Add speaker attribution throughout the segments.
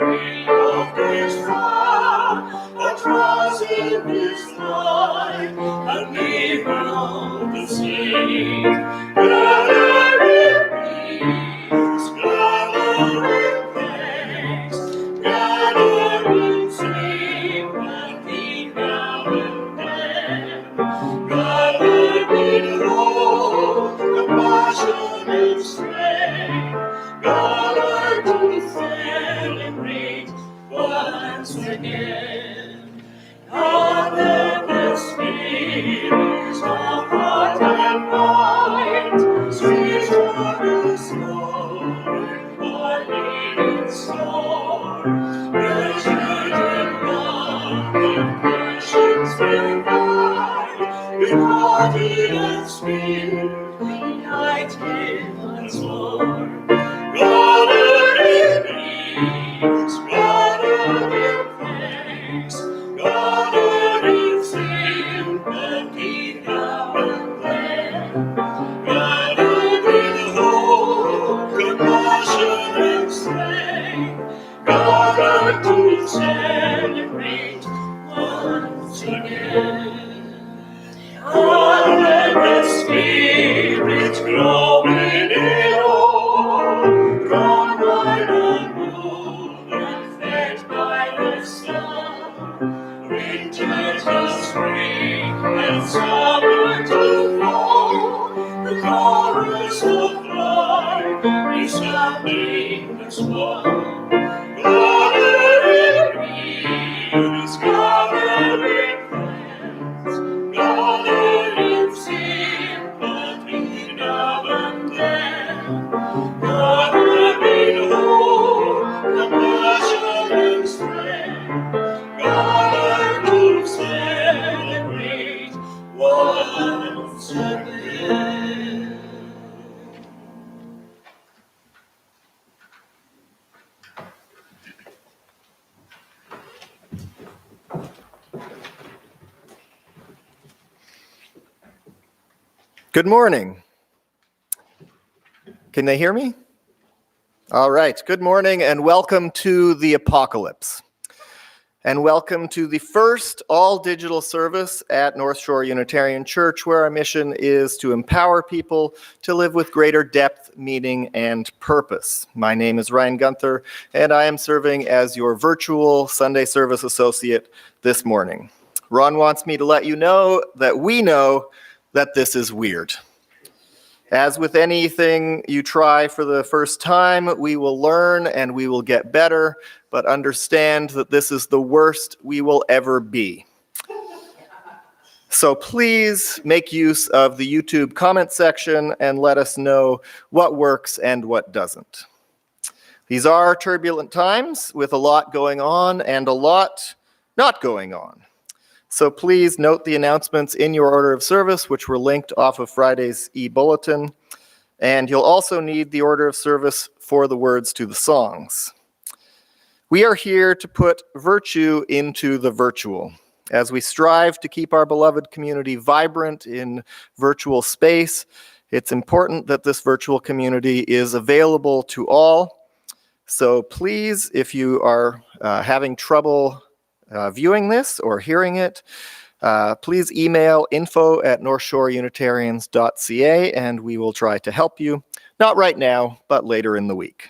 Speaker 1: weary of this far, a trust in this life, and leave out the sea. Gathering peace, gathering thanks, gathering sympathy now and then, gathering hope, compassion and strength, gathered to celebrate once again. Gather the spirits of heart and mind, sweet for the soul, Our Lady's store. The children love and patience divine, with body and spirit united once more. Gathered in peace, gathered in thanks, gathered in sympathy now and then, gathered in hope, compassion and strength, gathered to celebrate once again. And let the Spirit grow in all, drawn by the moon and fed by the sun, winters to spring and summer to fall, the chorus of life resounding as one. Gathering peace, gathering friends, gathering sympathy now and then, gathering hope, compassion and strength, gathered to celebrate once again.
Speaker 2: Good morning. Can they hear me? All right. Good morning and welcome to the Apocalypse. And welcome to the first all-digital service at North Shore Unitarian Church, where our mission is to empower people to live with greater depth, meaning, and purpose. My name is Ryan Gunther, and I am serving as your virtual Sunday service associate this morning. Ron wants me to let you know that we know that this is weird. As with anything you try for the first time, we will learn and we will get better, but understand that this is the worst we will ever be. So please make use of the YouTube comment section and let us know what works and what doesn't. These are turbulent times with a lot going on and a lot not going on. So please note the announcements in your order of service, which were linked off of Friday's e-bulletin. And you'll also need the order of service for the words to the songs. We are here to put virtue into the virtual. As we strive to keep our beloved community vibrant in virtual space, it's important that this virtual community is available to all. So please, if you are having trouble viewing this or hearing it, please email info@northshoreunitarians.ca and we will try to help you. Not right now, but later in the week.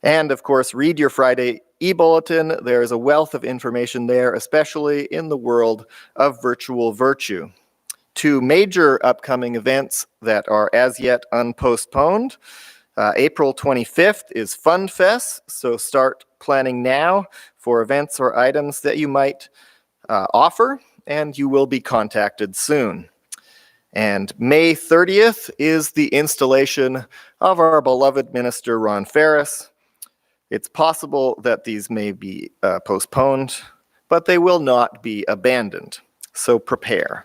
Speaker 2: And of course, read your Friday e-bulletin. There is a wealth of information there, especially in the world of virtual virtue. 2 major upcoming events that are as yet unpostponed. April 25th is Fun Fest, so start planning now for events or items that you might offer, and you will be contacted soon. And May 30th is the installation of our beloved minister, Ron Ferris. It's possible that these may be postponed, but they will not be abandoned, so prepare.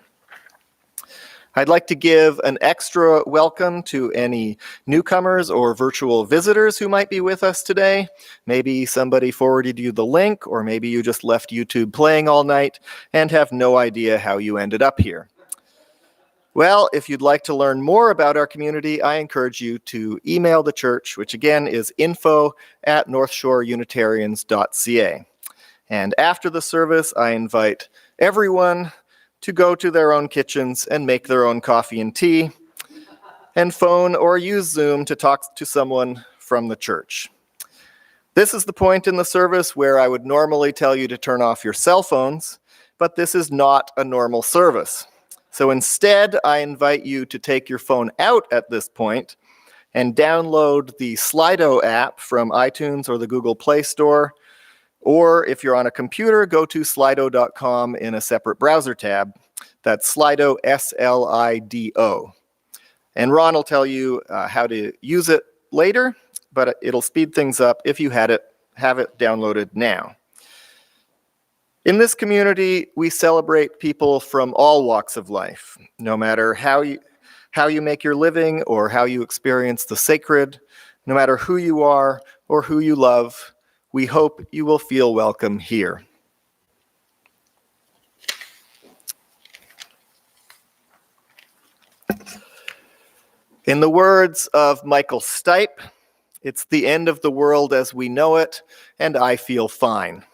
Speaker 2: I'd like to give an extra welcome to any newcomers or virtual visitors who might be with us today. Maybe somebody forwarded you the link, or maybe you just left YouTube playing all night and have no idea how you ended up here. Well, if you'd like to learn more about our community, I encourage you to email the church, which again is info@northshoreunitarians.ca. And after the service, I invite everyone to go to their own kitchens and make their own coffee and tea, and phone or use Zoom to talk to someone from the church. This is the point in the service where I would normally tell you to turn off your cell phones, but this is not a normal service. So instead, I invite you to take your phone out at this point and download the Slido app from iTunes or the Google Play Store. Or if you're on a computer, go to slido.com in a separate browser tab. That's Slido, S-L-I-D-O. And Ron will tell you how to use it later, but it'll speed things up if you have it downloaded now. In this community, we celebrate people from all walks of life, no matter how you make your living or how you experience the sacred, no matter who you are or who you love. We hope you will feel welcome here. In the words of Michael Stipe, it's the end of the world as we know it, and I feel fine.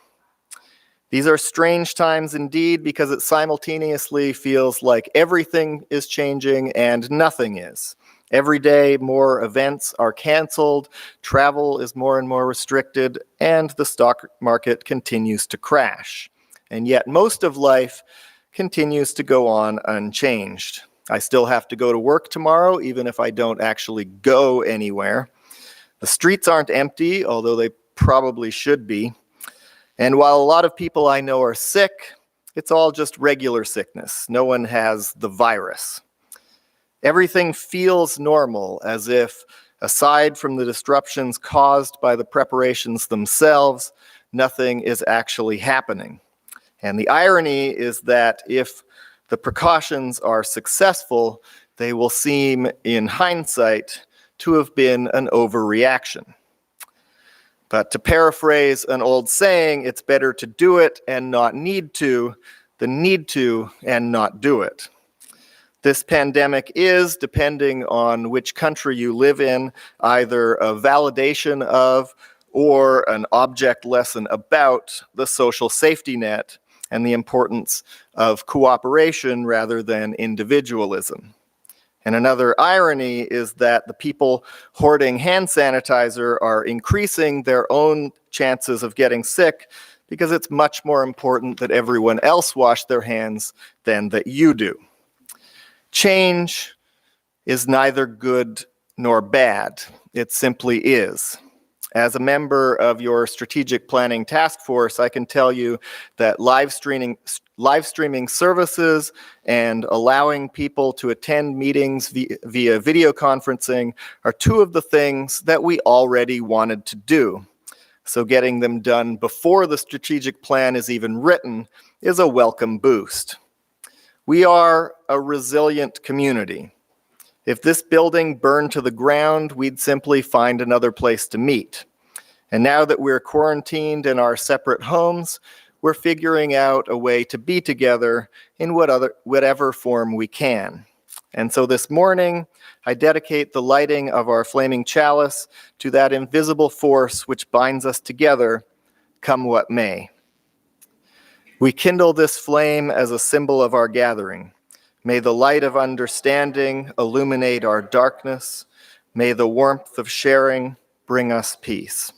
Speaker 2: These are strange times indeed, because it simultaneously feels like everything is changing and nothing is. Every day, more events are canceled, travel is more and more restricted, and the stock market continues to crash. And yet most of life continues to go on unchanged. I still have to go to work tomorrow, even if I don't actually go anywhere. The streets aren't empty, although they probably should be. And while a lot of people I know are sick, it's all just regular sickness. No one has the virus. Everything feels normal, as if, aside from the disruptions caused by the preparations themselves, nothing is actually happening. And the irony is that if the precautions are successful, they will seem, in hindsight, to have been an overreaction. But to paraphrase an old saying, it's better to do it and not need to than need to and not do it. This pandemic is, depending on which country you live in, either a validation of or an object lesson about the social safety net and the importance of cooperation rather than individualism. And another irony is that the people hoarding hand sanitizer are increasing their own chances of getting sick, because it's much more important that everyone else wash their hands than that you do. Change is neither good nor bad. It simply is. As a member of your strategic planning task force, I can tell you that live streaming services and allowing people to attend meetings via video conferencing are two of the things that we already wanted to do. So getting them done before the strategic plan is even written is a welcome boost. We are a resilient community. If this building burned to the ground, we'd simply find another place to meet. And now that we're quarantined in our separate homes, we're figuring out a way to be together in whatever form we can. And so this morning, I dedicate the lighting of our flaming chalice to that invisible force which binds us together, come what may. We kindle this flame as a symbol of our gathering. May the light of understanding illuminate our darkness. May the warmth of sharing bring us peace.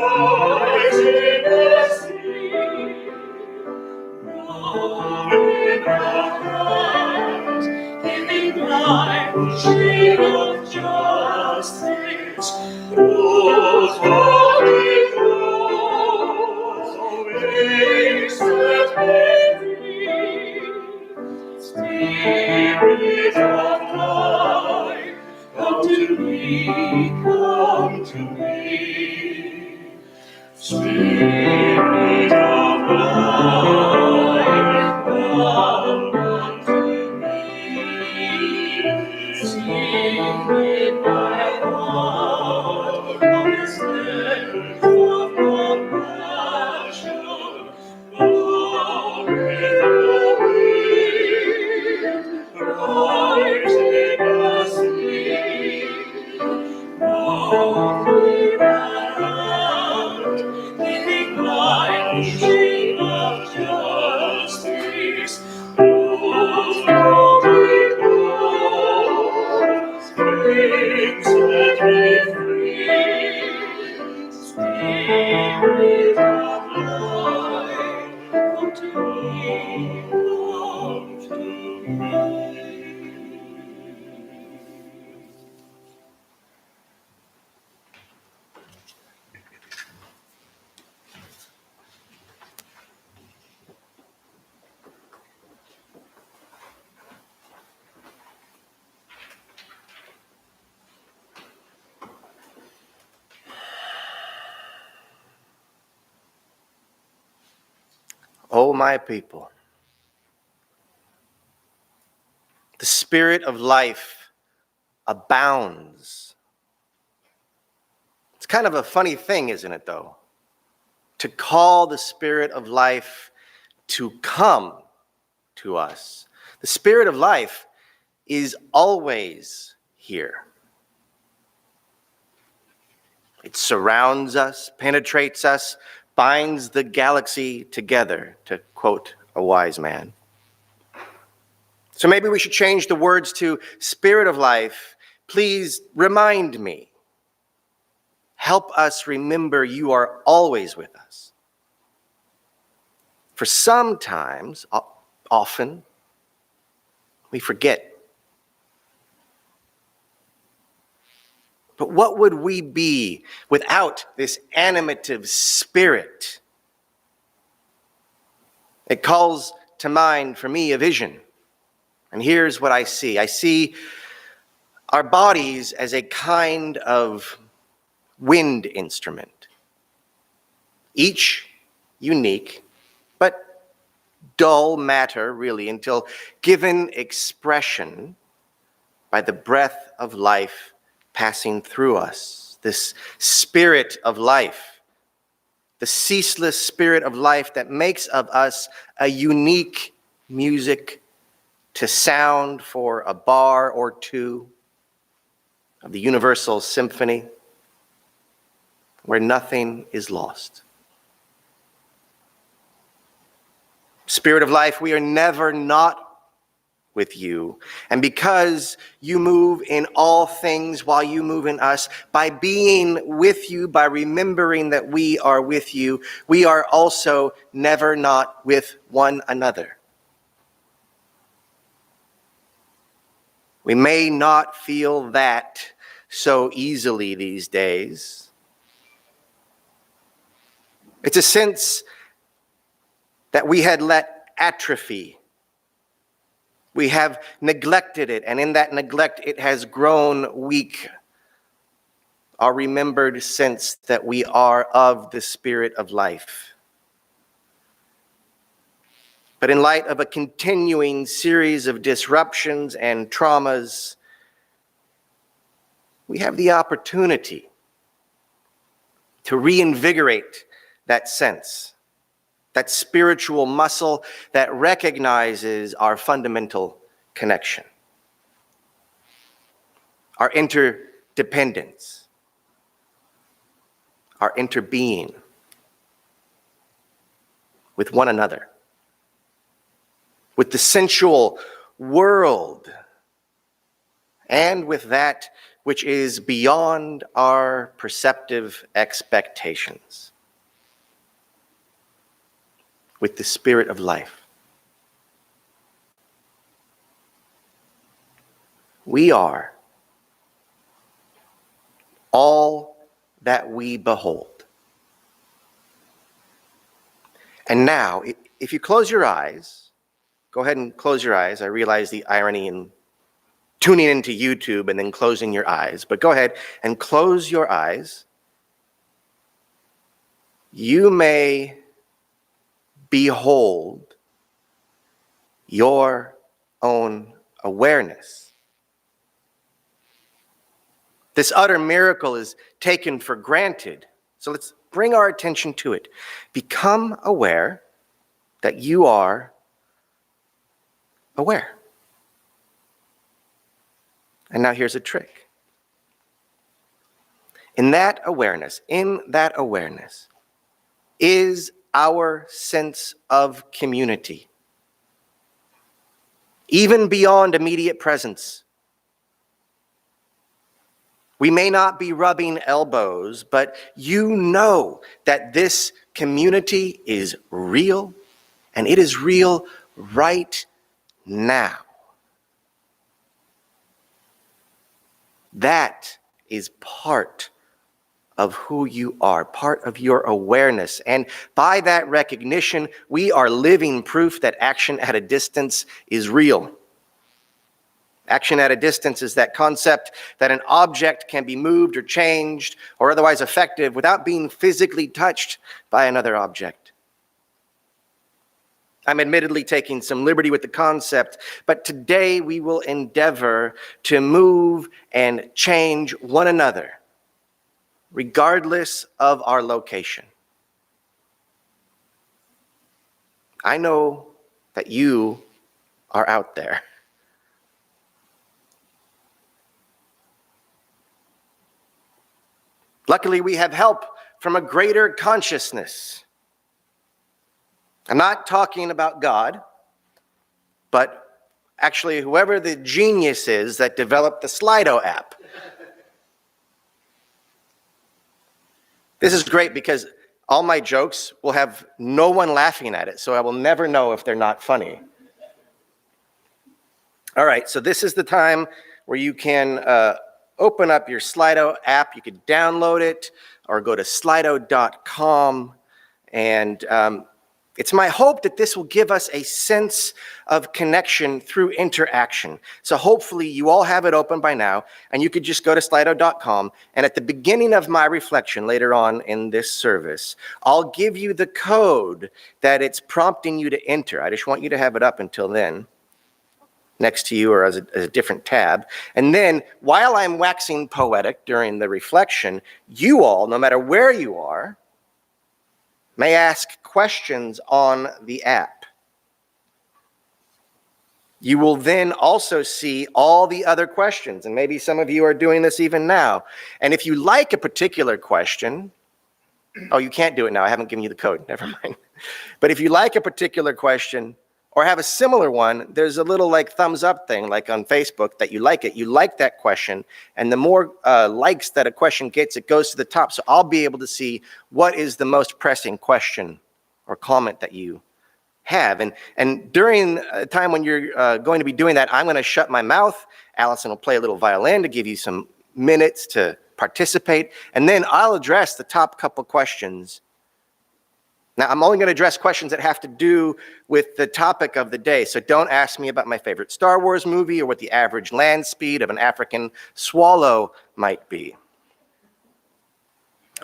Speaker 1: rise in the sea, rolling around, giving life, shade of justice. Those holy flows, waves set me free. Spirit of life, come to me, come to me. Spirit of life, come unto me. Sing in my heart on this land of compassion. Lord, in the wind, rise in the sea. Rolling around, giving life, shade of justice. Those holy flows, springs set me free. Spirit of life, come to me, come to me.
Speaker 3: O my people, the spirit of life abounds. It's kind of a funny thing, isn't it, though? To call the spirit of life to come to us. The spirit of life is always here. It surrounds us, penetrates us, binds the galaxy together, to quote a wise man. So maybe we should change the words to spirit of life. Please remind me. Help us remember you are always with us. For sometimes, often, we forget. But what would we be without this animative spirit? It calls to mind for me a vision. And here's what I see. I see our bodies as a kind of wind instrument, each unique, but dull matter, really, until given expression by the breath of life passing through us. This spirit of life, the ceaseless spirit of life that makes of us a unique music to sound for a bar or two of the universal symphony, where nothing is lost. Spirit of life, we are never not with you. And because you move in all things while you move in us, by being with you, by remembering that we are with you, we are also never not with one another. We may not feel that so easily these days. It's a sense that we had let atrophy. We have neglected it, and in that neglect it has grown weak. Our remembered sense that we are of the spirit of life. But in light of a continuing series of disruptions and traumas, we have the opportunity to reinvigorate that sense, that spiritual muscle that recognizes our fundamental connection, our interdependence, our interbeing with one another, with the sensual world, and with that which is beyond our perceptive expectations with the spirit of life. We are all that we behold. And now, if you close your eyes, go ahead and close your eyes. I realize the irony in tuning into YouTube and then closing your eyes, but go ahead and close your eyes. You may behold your own awareness. This utter miracle is taken for granted. So let's bring our attention to it. Become aware that you are aware. And now here's a trick. In that awareness is our sense of community. Even beyond immediate presence. We may not be rubbing elbows, but you know that this community is real, and it is real right now. That is part of who you are, part of your awareness. And by that recognition, we are living proof that action at a distance is real. Action at a distance is that concept that an object can be moved or changed or otherwise affected without being physically touched by another object. I'm admittedly taking some liberty with the concept, but today we will endeavor to move and change one another, regardless of our location. I know that you are out there. Luckily, we have help from a greater consciousness. I'm not talking about God, but actually whoever the genius is that developed the Slido app. This is great because all my jokes will have no one laughing at it, so I will never know if they're not funny. All right, so this is the time where you can open up your Slido app. You could download it or go to slido.com. And it's my hope that this will give us a sense of connection through interaction. So hopefully you all have it open by now, and you could just go to slido.com. And at the beginning of my reflection later on in this service, I'll give you the code that it's prompting you to enter. I just want you to have it up until then, next to you or as a different tab. And then while I'm waxing poetic during the reflection, you all, no matter where you are, may ask questions on the app. You will then also see all the other questions, and maybe some of you are doing this even now. And if you like a particular question, oh, you can't do it now. I haven't given you the code. Never mind. But if you like a particular question, or have a similar one, there's a little like thumbs up thing, like on Facebook, that you like it. You like that question, and the more likes that a question gets, it goes to the top. So I'll be able to see what is the most pressing question or comment that you have. And during a time when you're going to be doing that, I'm going to shut my mouth. Allison will play a little violin to give you some minutes to participate, and then I'll address the top couple questions. Now, I'm only going to address questions that have to do with the topic of the day, so don't ask me about my favorite Star Wars movie or what the average land speed of an African swallow might be.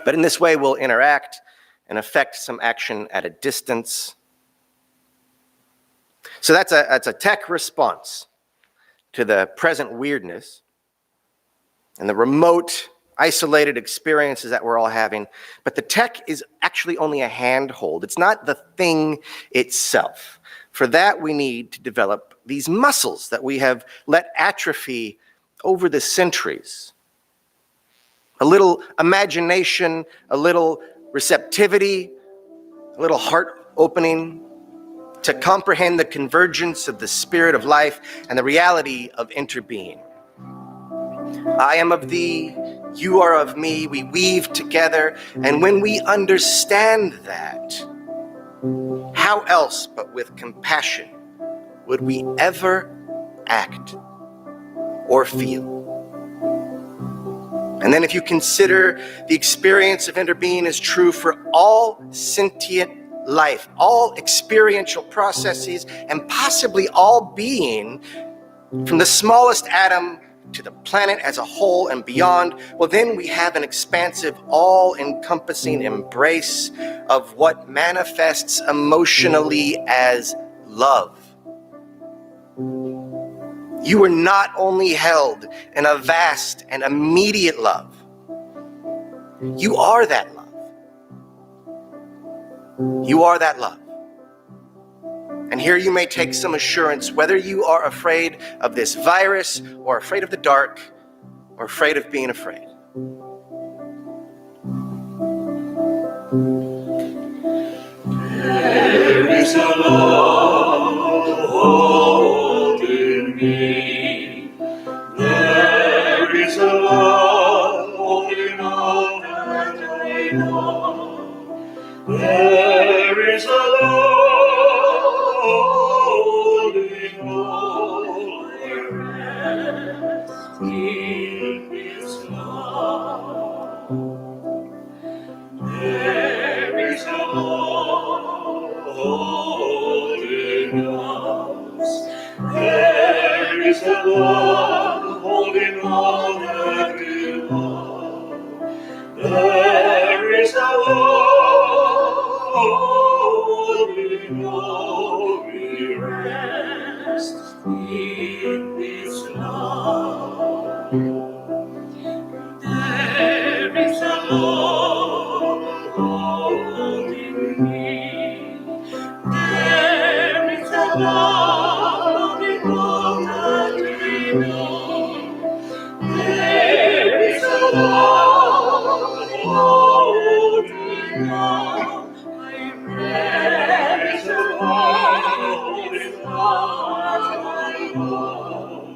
Speaker 3: But in this way, we'll interact and affect some action at a distance. So that's a tech response to the present weirdness and the remote isolated experiences that we're all having. But the tech is actually only a handhold. It's not the thing itself. For that, we need to develop these muscles that we have let atrophy over the centuries. A little imagination, a little receptivity, a little heart opening to comprehend the convergence of the spirit of life and the reality of interbeing. I am of thee, you are of me, we weave together, and when we understand that, how else but with compassion would we ever act or feel? And then if you consider the experience of interbeing is true for all sentient life, all experiential processes, and possibly all being, from the smallest atom to the planet as a whole and beyond, well, then we have an expansive, all-encompassing embrace of what manifests emotionally as love. You are not only held in a vast and immediate love, you are that love. You are that love. And here you may take some assurance, whether you are afraid of this virus, or afraid of the dark, or afraid of being afraid.
Speaker 1: There is a love in me. There is a love in all that I know. There is a love in all I rest in His love. There is a love in us. There is a love holding all that we love. There is a love holding all we rest in His love. There is a love holding me. There is a love in all that we know. There is a love holding all. I rest in all I know.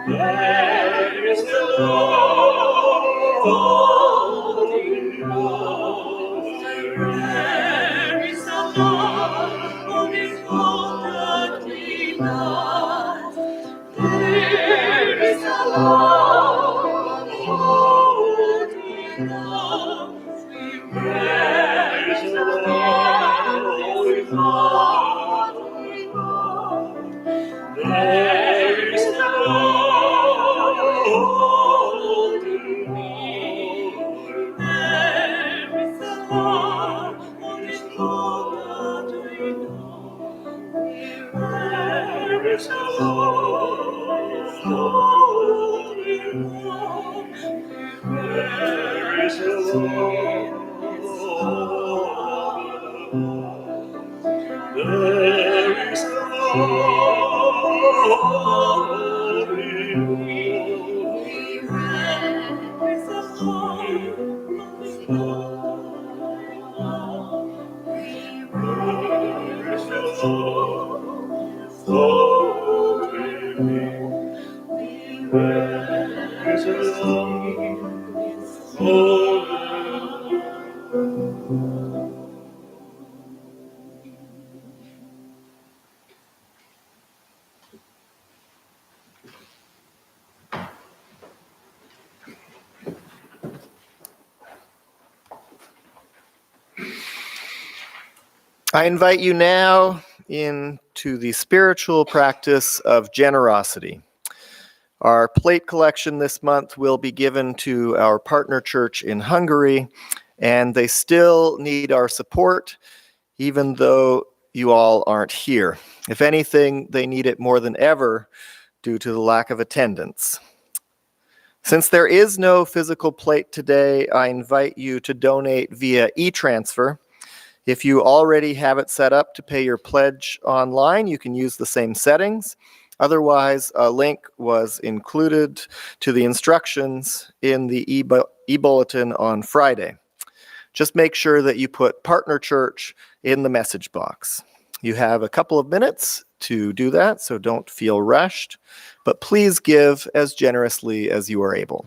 Speaker 1: There is a love holding all. There is a love holding all that we love. There is a love holding all. We rest in all we love. There is a love holding me. There is a love holding all that we know. There is a love holding all. There is a love. There is a love in me. There is a love in there is a love in me. There is a love.
Speaker 2: I invite you now into the spiritual practice of generosity. Our plate collection this month will be given to our partner church in Hungary, and they still need our support, even though you all aren't here. If anything, they need it more than ever due to the lack of attendance. Since there is no physical plate today, I invite you to donate via e-transfer. If you already have it set up to pay your pledge online, you can use the same settings. Otherwise, a link was included to the instructions in the e-bulletin on Friday. Just make sure that you put Partner Church in the message box. You have a couple of minutes to do that, so don't feel rushed, but please give as generously as you are able.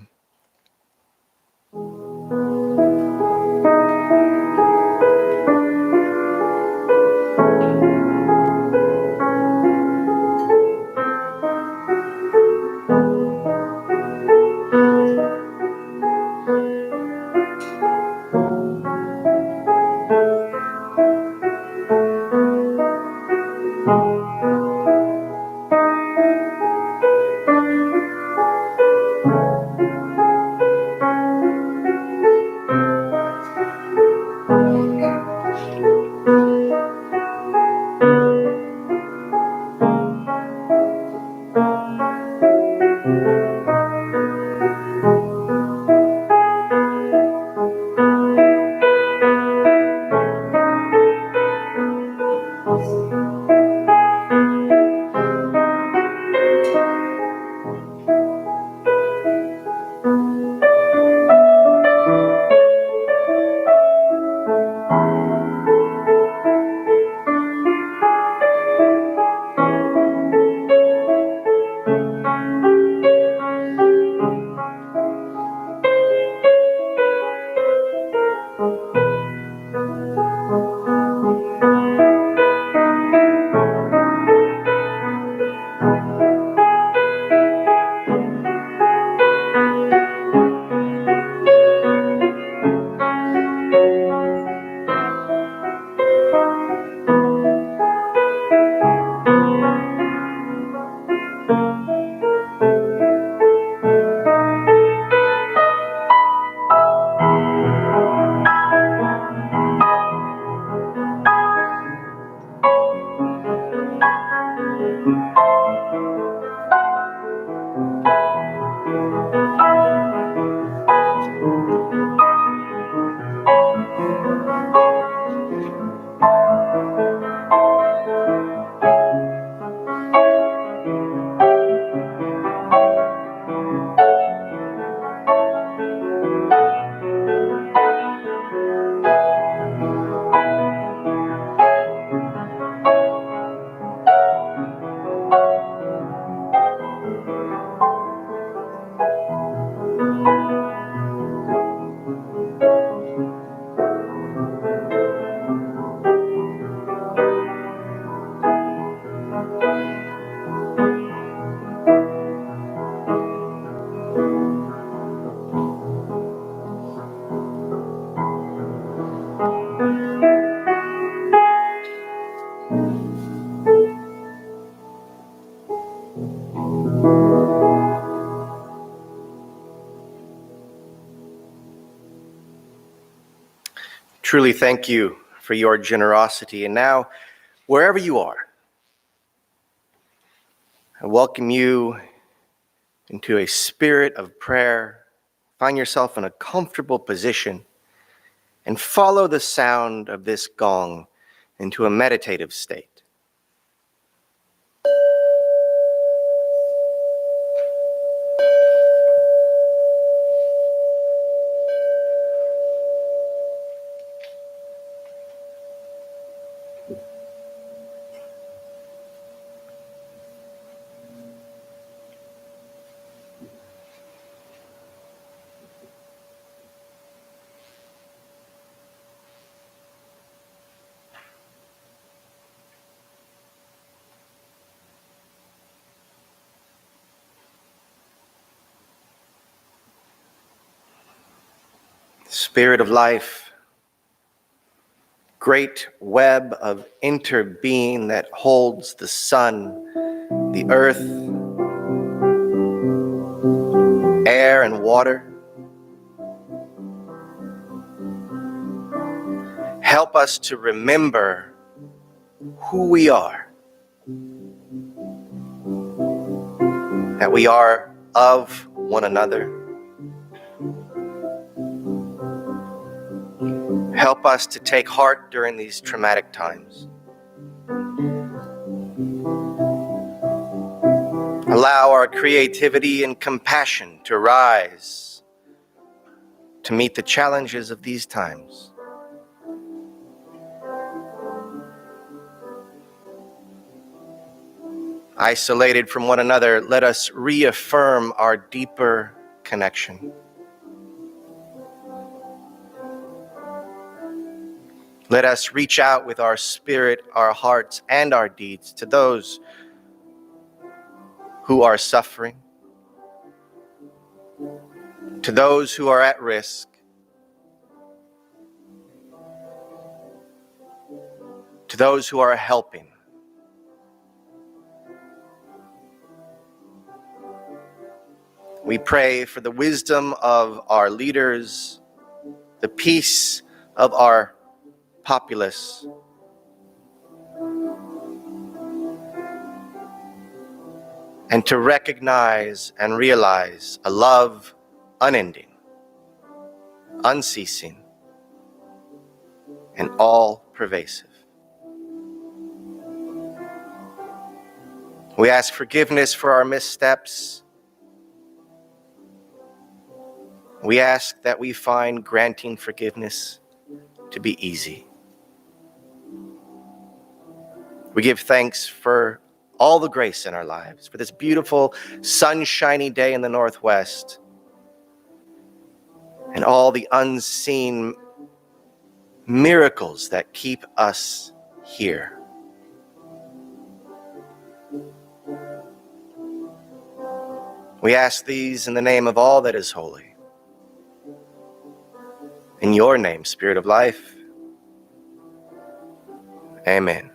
Speaker 3: Truly thank you for your generosity. And now, wherever you are, I welcome you into a spirit of prayer. Find yourself in a comfortable position and follow the sound of this gong into a meditative state. Spirit of life, great web of interbeing that holds the sun, the earth, air, and water. Help us to remember who we are, that we are of one another. Help us to take heart during these traumatic times. Allow our creativity and compassion to rise to meet the challenges of these times. Isolated from one another, let us reaffirm our deeper connection. Let us reach out with our spirit, our hearts, and our deeds to those who are suffering, to those who are at risk, to those who are helping. We pray for the wisdom of our leaders, the peace of our populace, and to recognize and realize a love unending, unceasing, and all-pervasive. We ask forgiveness for our missteps. We ask that we find granting forgiveness to be easy. We give thanks for all the grace in our lives, for this beautiful, sunshiny day in the Northwest, and all the unseen miracles that keep us here. We ask these in the name of all that is holy. In your name, Spirit of Life. Amen.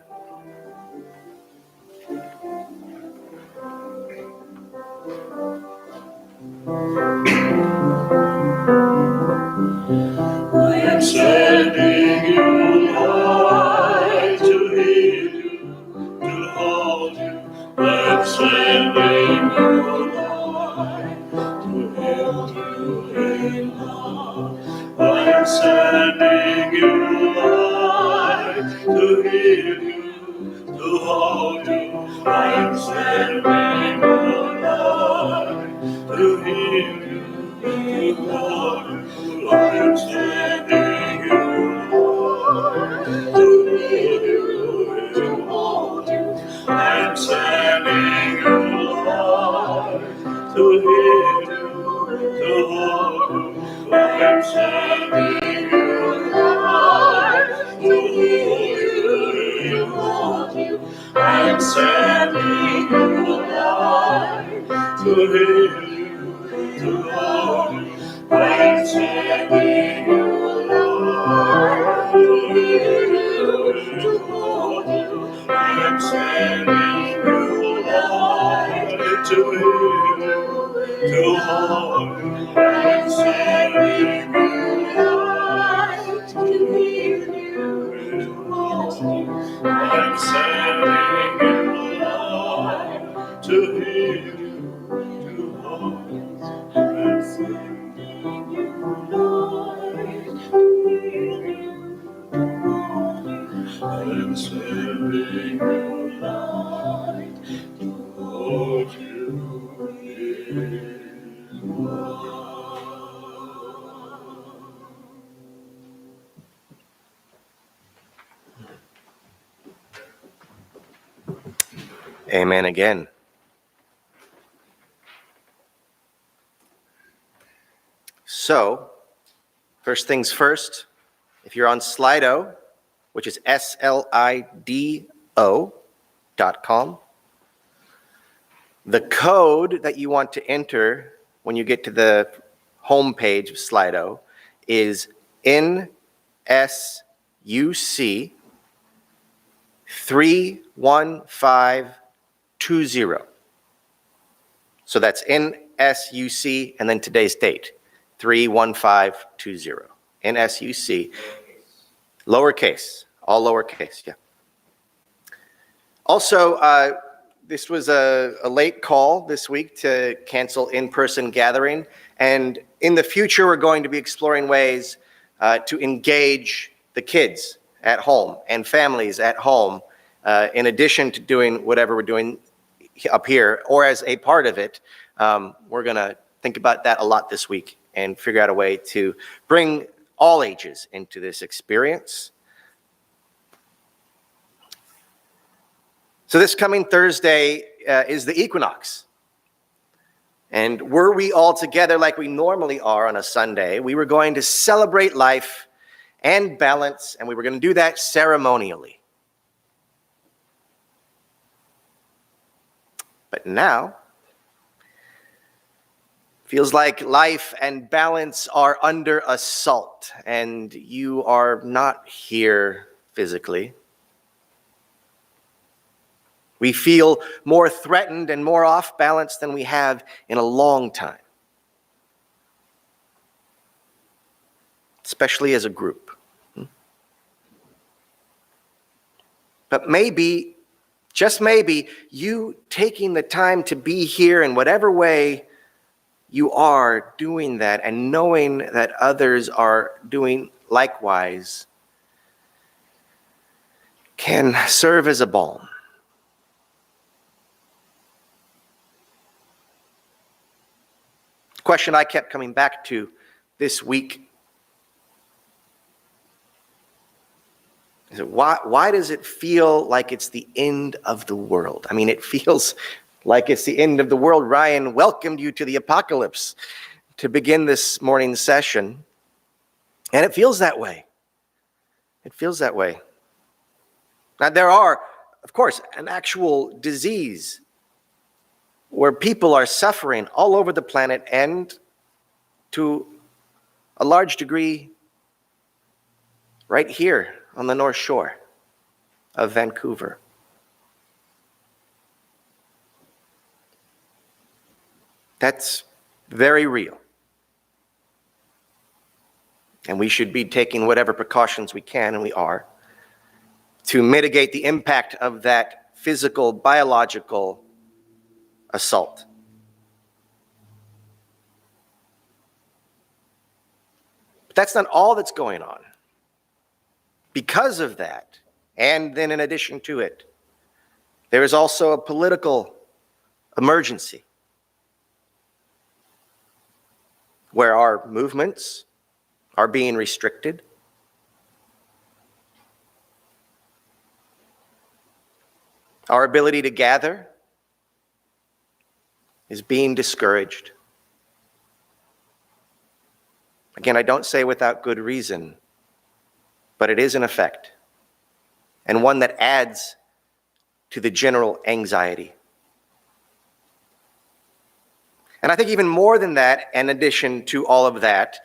Speaker 1: I am sending you, Lord, to heal you, to hold you. I am sending you, Lord, to hold you in love. I am sending you, Lord, to heal you, to hold you. I am sending you, Lord, to heal you, to hold you. I am sending you, Lord, to heal you, to hold you. I am sending you, Lord, to heal you, to hold you. I am sending you, Lord, to heal you, to hold you. I am sending you, Lord, to heal you, to hold you. I am sending you, Lord, to heal you, to hold you. I am sending you, Lord, to heal you, to hold you. I am sending you, Lord, to heal you, to hold you. I am sending you, Lord, to heal you, to hold you. I am sending you, Lord, to heal you, to hold you. I am sending you, Lord, to hold you in love.
Speaker 3: Amen again. So, first things first, if you're on Slido, which is slido.com, the code that you want to enter when you get to the home page of Slido is NSUC 31520. So that's NSUC and then today's date, 31520. NSUC, lowercase, all lowercase, yeah. Also, this was a late call this week to cancel in-person gathering. And in the future, we're going to be exploring ways to engage the kids at home and families at home, in addition to doing whatever we're doing up here, or as a part of it. We're going to think about that a lot this week and figure out a way to bring all ages into this experience. So this coming Thursday is the equinox. And were we all together like we normally are on a Sunday, we were going to celebrate life and balance, and we were going to do that ceremonially. But now, feels like life and balance are under assault, and you are not here physically. We feel more threatened and more off balance than we have in a long time, especially as a group. But maybe, just maybe, you taking the time to be here in whatever way you are doing that and knowing that others are doing likewise can serve as a balm. The question I kept coming back to this week is why does it feel like it's the end of the world? I mean, it feels like it's the end of the world. Ryan welcomed you to the apocalypse to begin this morning's session, and it feels that way. It feels that way. Now, there are, of course, an actual disease where people are suffering all over the planet, and to a large degree right here on the North Shore of Vancouver. That's very real. And we should be taking whatever precautions we can, and we are, to mitigate the impact of that physical, biological assault. But that's not all that's going on. Because of that, and then in addition to it, there is also a political emergency where our movements are being restricted. Our ability to gather is being discouraged. Again, I don't say without good reason, but it is an effect, and one that adds to the general anxiety. And I think even more than that, in addition to all of that,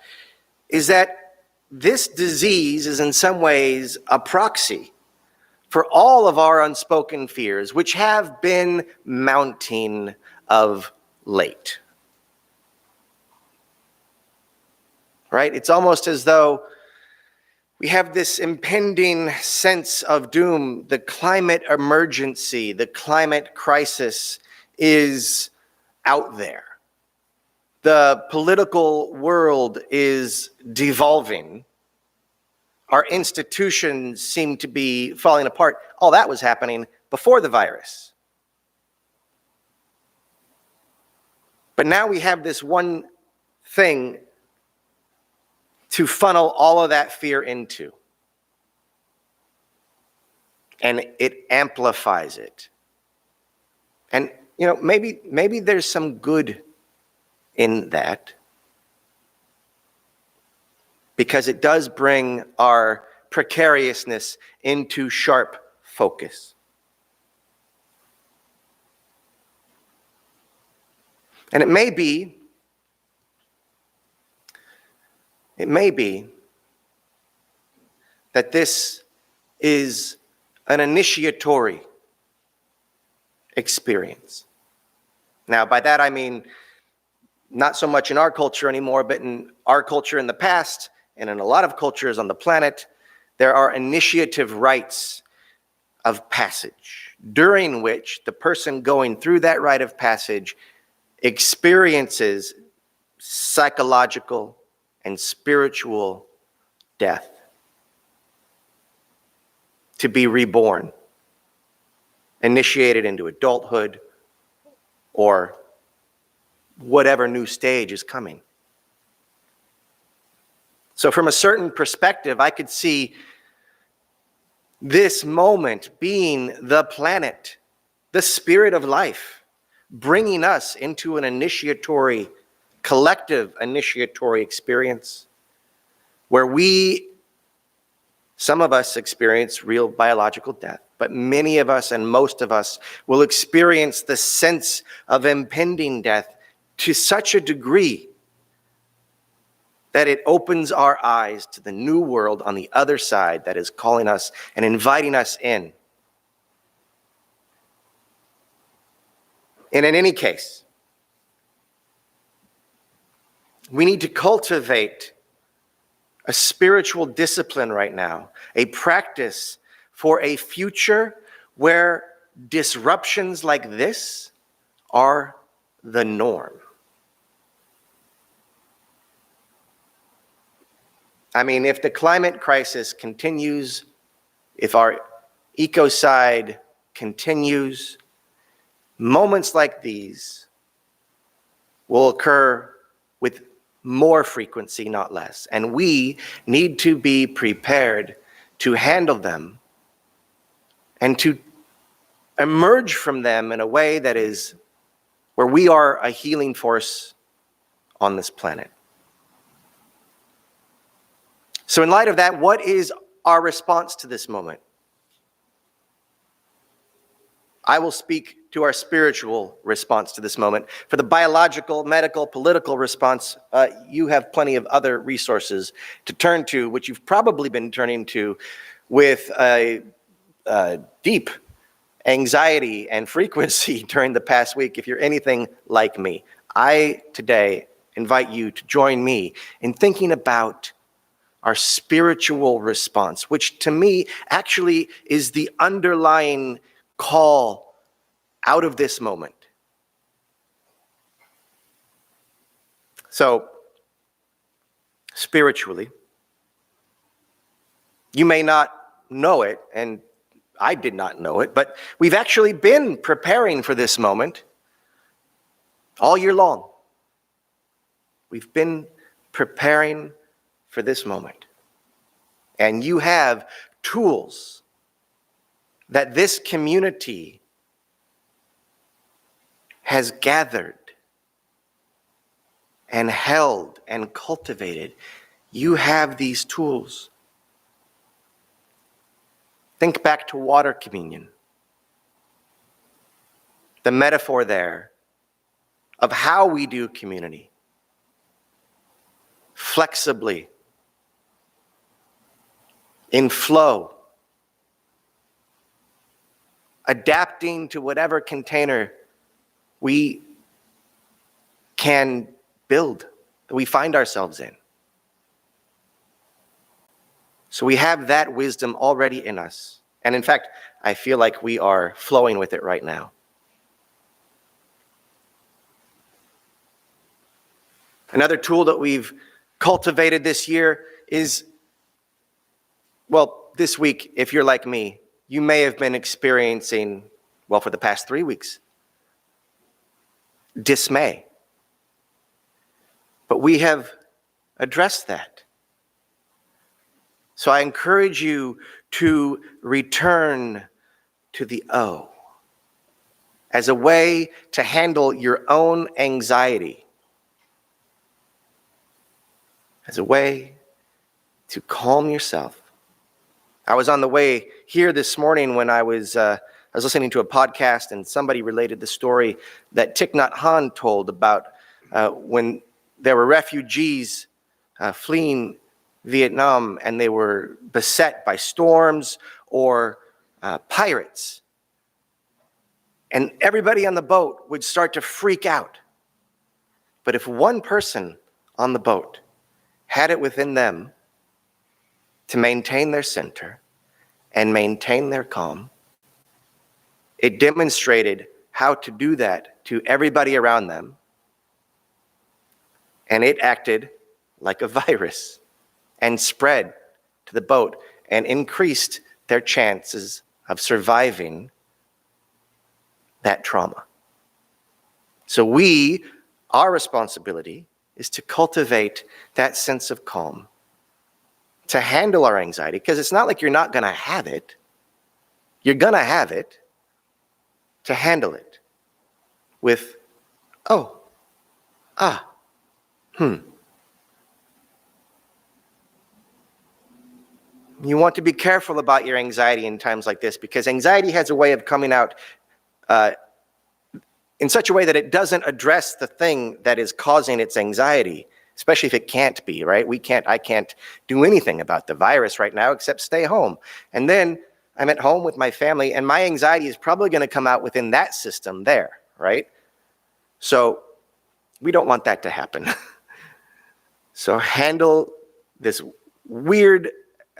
Speaker 3: is that this disease is in some ways a proxy for all of our unspoken fears, which have been mounting of late. Right? It's almost as though we have this impending sense of doom. The climate emergency, the climate crisis is out there. The political world is devolving. Our institutions seem to be falling apart. All that was happening before the virus. But now we have this one thing to funnel all of that fear into. And it amplifies it. And, you know, maybe there's some good in that, because it does bring our precariousness into sharp focus. And it may be that this is an initiatory experience. Now, by that I mean not so much in our culture anymore, but in our culture in the past, and in a lot of cultures on the planet, there are initiative rites of passage, during which the person going through that rite of passage experiences psychological and spiritual death, to be reborn, initiated into adulthood, or whatever new stage is coming. So from a certain perspective, I could see this moment being the planet, the spirit of life, bringing us into an collective initiatory experience where some of us experience real biological death, but many of us and most of us will experience the sense of impending death to such a degree that it opens our eyes to the new world on the other side that is calling us and inviting us in. And in any case, we need to cultivate a spiritual discipline right now, a practice for a future where disruptions like this are the norm. I mean, if the climate crisis continues, if our ecocide continues, moments like these will occur with more frequency, not less. And we need to be prepared to handle them and to emerge from them in a way that is where we are a healing force on this planet. So in light of that, what is our response to this moment? I will speak to our spiritual response to this moment. For the biological, medical, political response, you have plenty of other resources to turn to, which you've probably been turning to with a deep anxiety and frequency during the past week, if you're anything like me. I today invite you to join me in thinking about our spiritual response, which to me actually is the underlying call out of this moment. So, spiritually, you may not know it, and I did not know it, but we've actually been preparing for this moment all year long. We've been preparing for this moment. And you have tools that this community has gathered and held and cultivated. You have these tools. Think back to water communion. The metaphor there of how we do community. Flexibly, in flow, adapting to whatever container we can build, that we find ourselves in. So we have that wisdom already in us. And in fact, I feel like we are flowing with it right now. Another tool that we've cultivated this year is, well, this week, if you're like me, you may have been experiencing, well, for the past 3 weeks, dismay. But we have addressed that. So I encourage you to return to the O as a way to handle your own anxiety, as a way to calm yourself. I was on the way here this morning when I was listening to a podcast, and somebody related the story that Thich Nhat Hanh told about when there were refugees fleeing Vietnam and they were beset by storms or pirates. And everybody on the boat would start to freak out. But if one person on the boat had it within them to maintain their center and maintain their calm, it demonstrated how to do that to everybody around them. And it acted like a virus and spread to the boat and increased their chances of surviving that trauma. So our responsibility is to cultivate that sense of calm, to handle our anxiety, because it's not like you're not going to have it. You're going to have it. to handle it with, oh, ah, You want to be careful about your anxiety in times like this, because anxiety has a way of coming out in such a way that it doesn't address the thing that is causing its anxiety, especially if it can't be, right? I can't do anything about the virus right now except stay home. And then I'm at home with my family, and my anxiety is probably going to come out within that system there, right? So we don't want that to happen. So handle this weird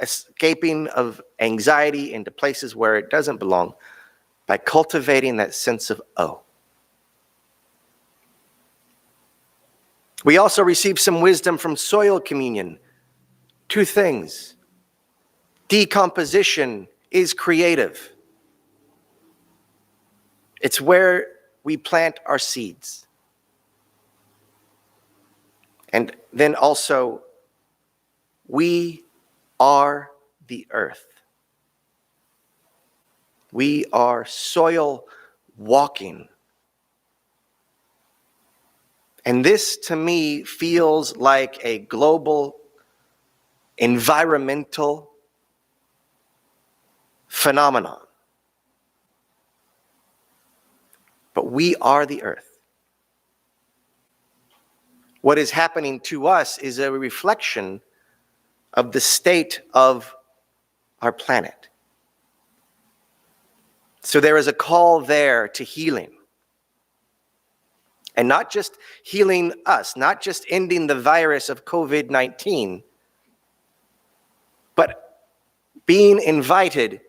Speaker 3: escaping of anxiety into places where it doesn't belong by cultivating that sense of oh. We also receive some wisdom from soil communion. Two things. Decomposition is creative. It's where we plant our seeds. And then also, we are the earth. We are soil walking. And this, to me, feels like a global environmental phenomenon. But we are the earth. What is happening to us is a reflection of the state of our planet. So there is a call there to healing. And not just healing us, not just ending the virus of COVID-19, but being invited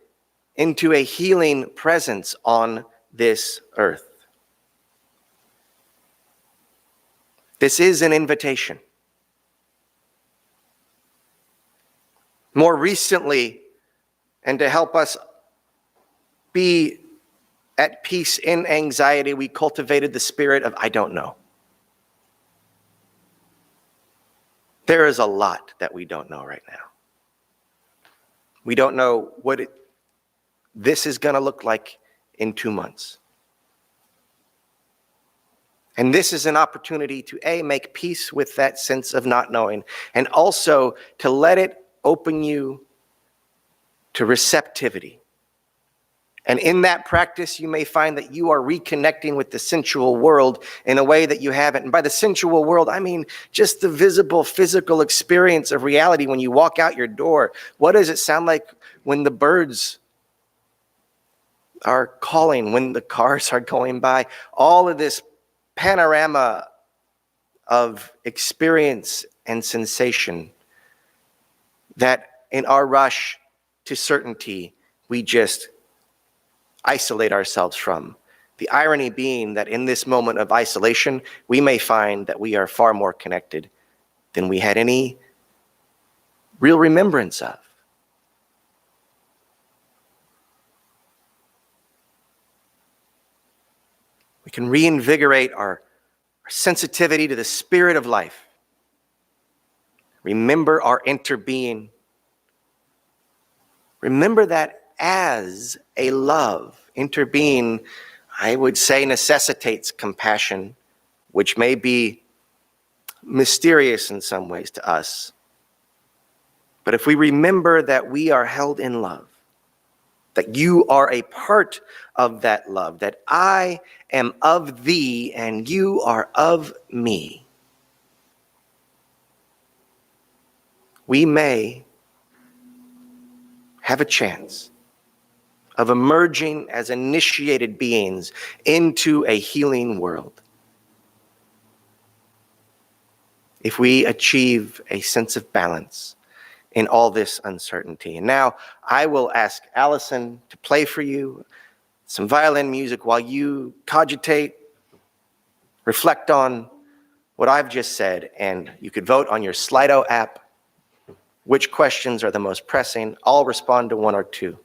Speaker 3: into a healing presence on this earth. This is an invitation. More recently, and to help us be at peace in anxiety, we cultivated the spirit of I don't know. There is a lot that we don't know right now. We don't know what this is going to look like in 2 months. And this is an opportunity to A, make peace with that sense of not knowing, and also to let it open you to receptivity. And in that practice, you may find that you are reconnecting with the sensual world in a way that you haven't. And by the sensual world, I mean just the visible, physical experience of reality when you walk out your door. What does it sound like when the birds are calling, when the cars are going by? All of this panorama of experience and sensation that in our rush to certainty, we just isolate ourselves from. The irony being that in this moment of isolation, we may find that we are far more connected than we had any real remembrance of. We can reinvigorate our sensitivity to the spirit of life. Remember our interbeing. Remember that as a love. Interbeing, I would say, necessitates compassion, which may be mysterious in some ways to us. But if we remember that we are held in love, that you are a part of that love, that I am of thee and you are of me, we may have a chance of emerging as initiated beings into a healing world. If we achieve a sense of balance in all this uncertainty. And now I will ask Allison to play for you some violin music while you cogitate, reflect on what I've just said, and you could vote on your Slido app which questions are the most pressing. I'll respond to one or two.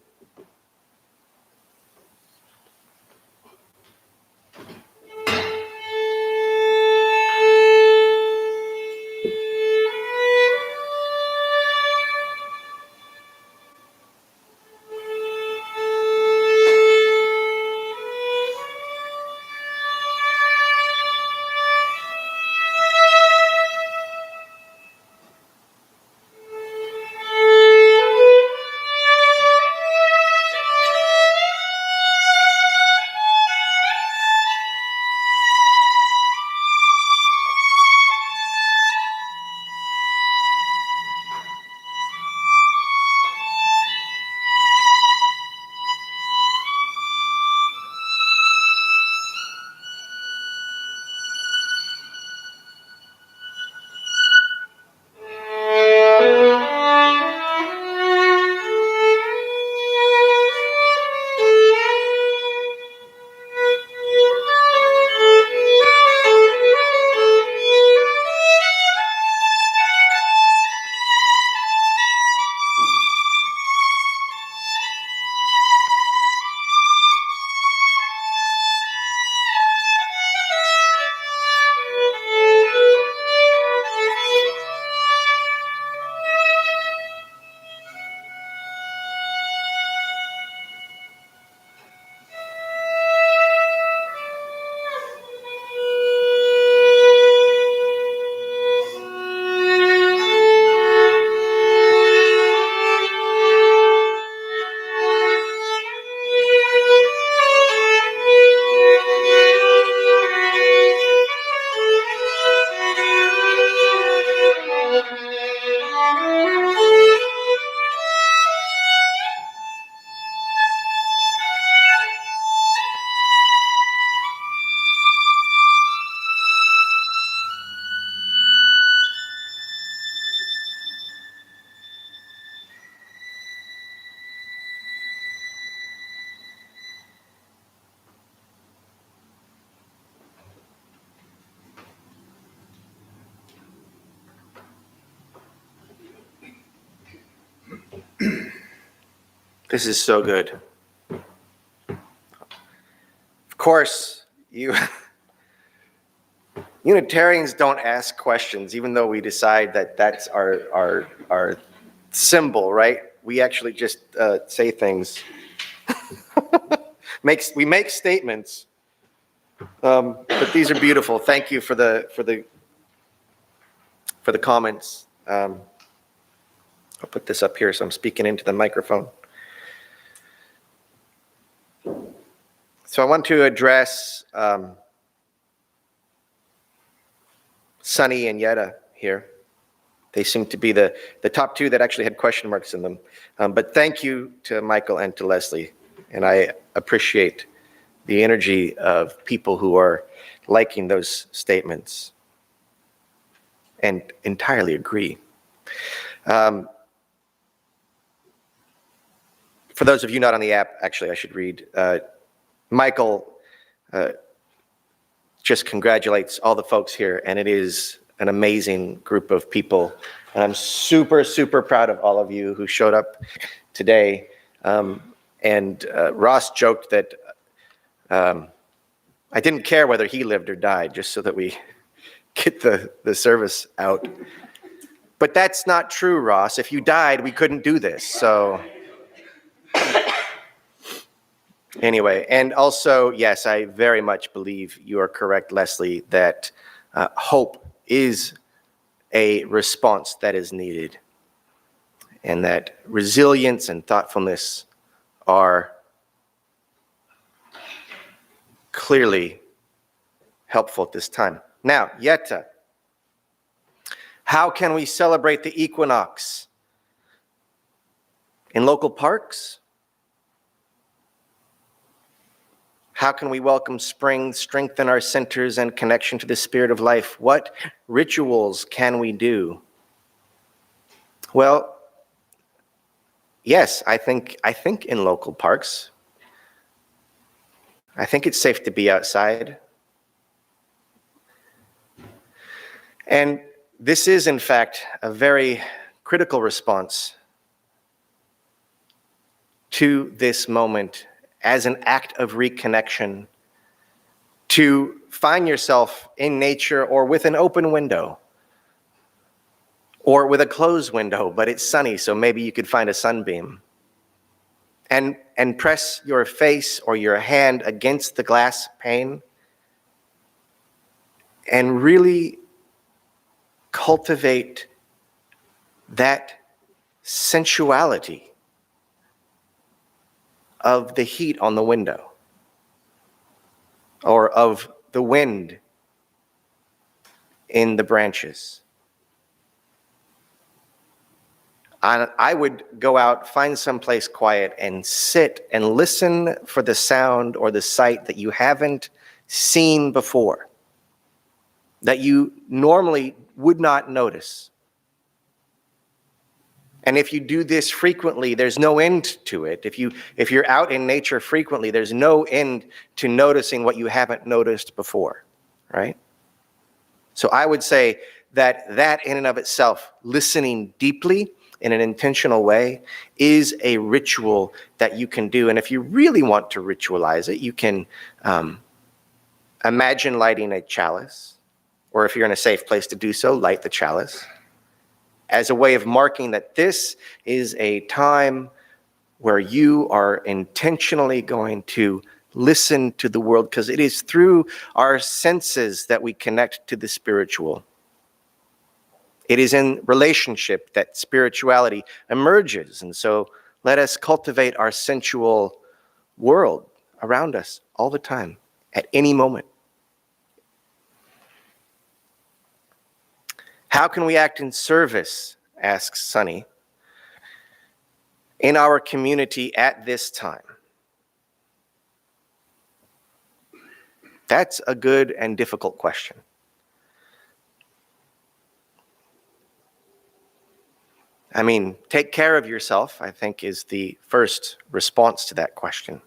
Speaker 3: This is so good. Of course, Unitarians don't ask questions, even though we decide that that's our symbol, right? We actually just say things. We make statements, but these are beautiful. Thank you for the comments. I'll put this up here so I'm speaking into the microphone. So I want to address Sunny and Yetta here. They seem to be the top two that actually had question marks in them. But thank you to Michael and to Leslie. And I appreciate the energy of people who are liking those statements and entirely agree. For those of you not on the app, actually, I should read. Michael just congratulates all the folks here, and it is an amazing group of people. And I'm super, super proud of all of you who showed up today. And Ross joked that I didn't care whether he lived or died, just so that we get the service out. But that's not true, Ross. If you died, we couldn't do this. So anyway, and also, yes, I very much believe you are correct, Leslie, that hope is a response that is needed, and that resilience and thoughtfulness are clearly helpful at this time. Now, Yetta, how can we celebrate the equinox? In local parks? How can we welcome spring, strengthen our centers and connection to the spirit of life? What rituals can we do? Well, yes, I think in local parks. I think it's safe to be outside. And this is, in fact, a very critical response to this moment as an act of reconnection, to find yourself in nature or with an open window or with a closed window, but it's sunny, so maybe you could find a sunbeam. And press your face or your hand against the glass pane and really cultivate that sensuality of the heat on the window or of the wind in the branches. I would go out, find someplace quiet, and sit and listen for the sound or the sight that you haven't seen before, that you normally would not notice. And if you do this frequently, there's no end to it. If you're out in nature frequently, there's no end to noticing what you haven't noticed before, right? So I would say that in and of itself, listening deeply in an intentional way, is a ritual that you can do. And if you really want to ritualize it, you can imagine lighting a chalice, or if you're in a safe place to do so, light the chalice, as a way of marking that this is a time where you are intentionally going to listen to the world, because it is through our senses that we connect to the spiritual. It is in relationship that spirituality emerges. And so let us cultivate our sensual world around us all the time, at any moment. How can we act in service, asks Sunny, in our community at this time? That's a good and difficult question. I mean, take care of yourself, I think, is the first response to that question.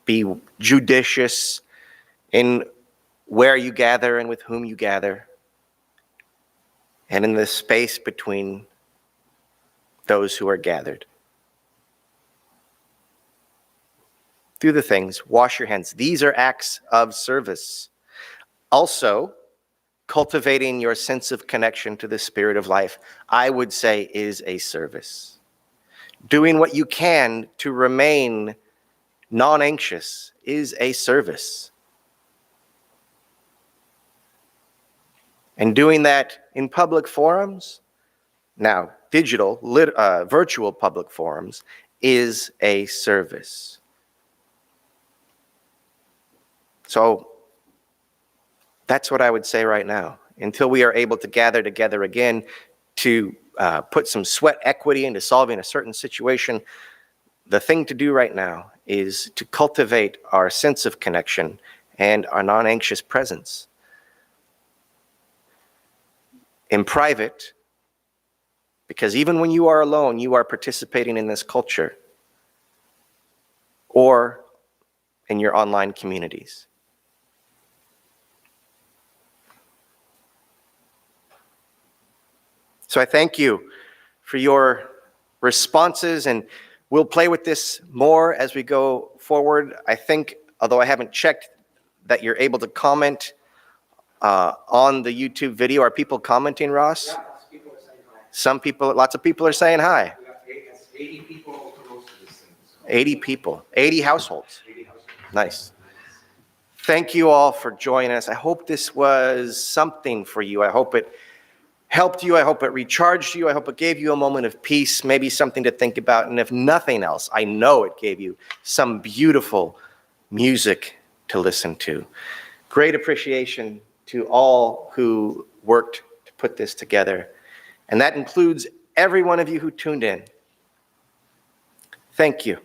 Speaker 3: Be judicious in where you gather and with whom you gather, and in the space between those who are gathered. Do the things. Wash your hands. These are acts of service. Also, cultivating your sense of connection to the spirit of life, I would say, is a service. Doing what you can to remain non-anxious is a service. And doing that in public forums, now digital, virtual public forums, is a service. So that's what I would say right now. Until we are able to gather together again to put some sweat equity into solving a certain situation, the thing to do right now is to cultivate our sense of connection and our non-anxious presence. In private, because even when you are alone, you are participating in this culture, or in your online communities. So I thank you for your responses, and we'll play with this more as we go forward. I think, although I haven't checked, that you're able to comment on the YouTube video. Are people commenting, Ross?
Speaker 4: Yeah, lots of people are saying hi.
Speaker 3: Some people, lots of people are saying hi.
Speaker 4: We got 80 people for most of this thing. So
Speaker 3: 80 people, 80 households.
Speaker 4: 80 households.
Speaker 3: Nice. Thank you all for joining us. I hope this was something for you. I hope it helped you. I hope it recharged you. I hope it gave you a moment of peace, maybe something to think about. And if nothing else, I know it gave you some beautiful music to listen to. Great appreciation to all who worked to put this together. And that includes every one of you who tuned in. Thank you.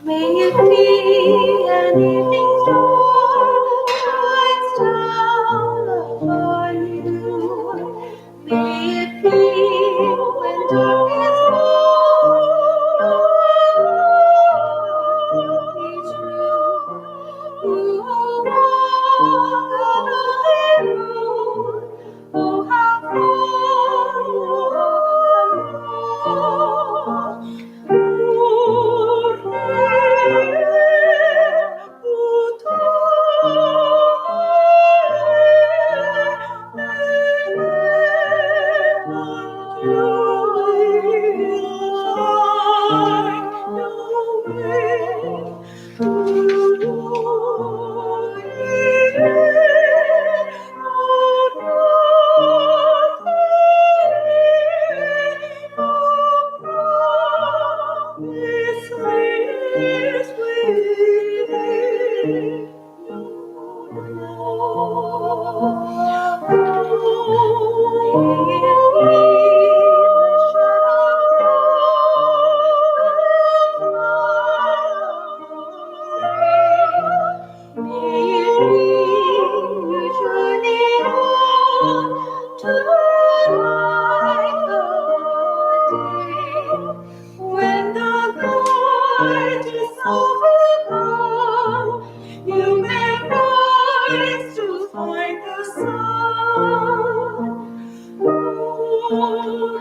Speaker 1: May it be an evening star shines down upon you. May it be when darkness falls, your be true. You will walk a lonely road. Oh, how far you have come. When the night is overcome, you may rise to find the sun. Oh,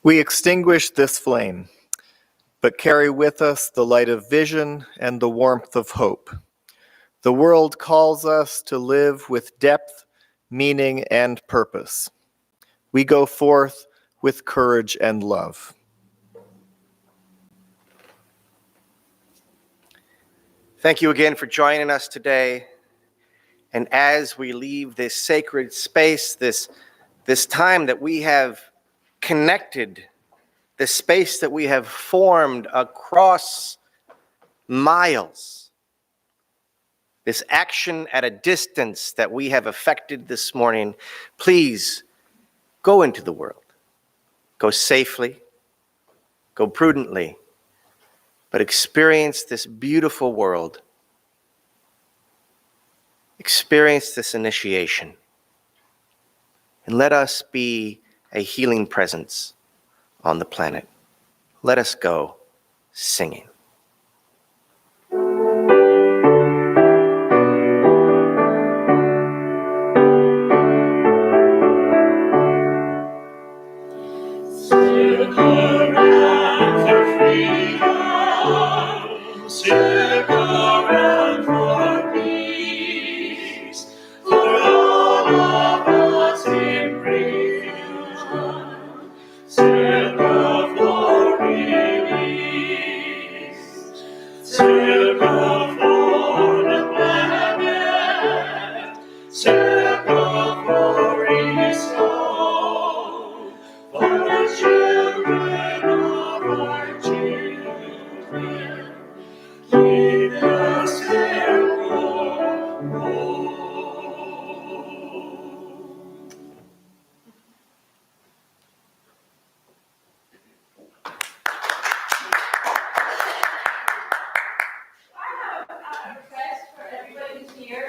Speaker 2: We extinguish this flame, but carry with us the light of vision and the warmth of hope. The world calls us to live with depth, meaning, and purpose. We go forth with courage and love.
Speaker 3: Thank you again for joining us today. And as we leave this sacred space, this time that we have connected, the space that we have formed across miles, this action at a distance that we have effected this morning, please go into the world. Go safely, go prudently, but experience this beautiful world. Experience this initiation. And let us be a healing presence on the planet. Let us go singing.